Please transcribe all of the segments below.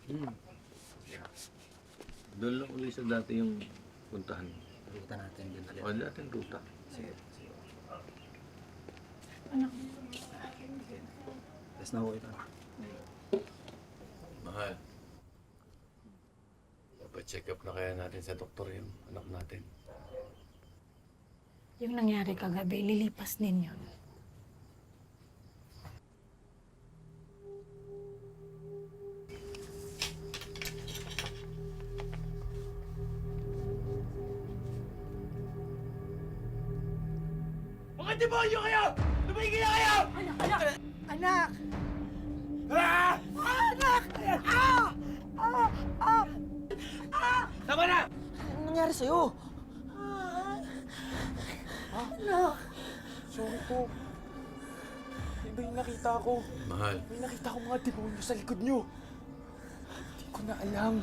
Hmm. Doon lang ulit sa dati yung puntahan. Ruta natin din ulit. O, dating ruta. Sige, sige. Anak. Yes na ho ito. Mahal. Papacheck up na kaya natin sa doktor yung anak natin. Yung nangyari kagabi, lilipas din yun. Mga demonyo kayo! Tumigil na kayo! Anak! Anak! Ah! Anak! Ah! Ah! Ah! Tama na! Anong nangyari sa'yo? Anak! Sorry po. Iba yung nakita ko. Mahal. May nakita ko mga demonyo sa likod nyo. Hindi ko na alam.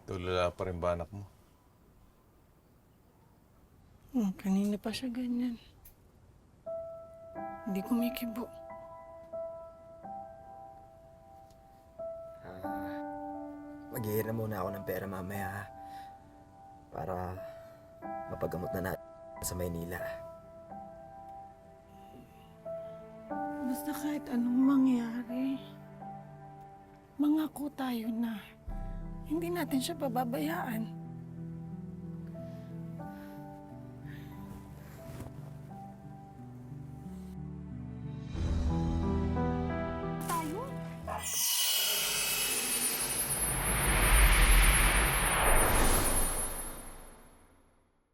Tulala pa rin ba anak mo? Kanina pa siya ganyan. Hindi kumikibo. Maghihiram muna ako ng pera mamaya, ha? Para mapagamot na natin sa Maynila. Basta kahit anong mangyari, mangako tayo na hindi natin siya pababayaan.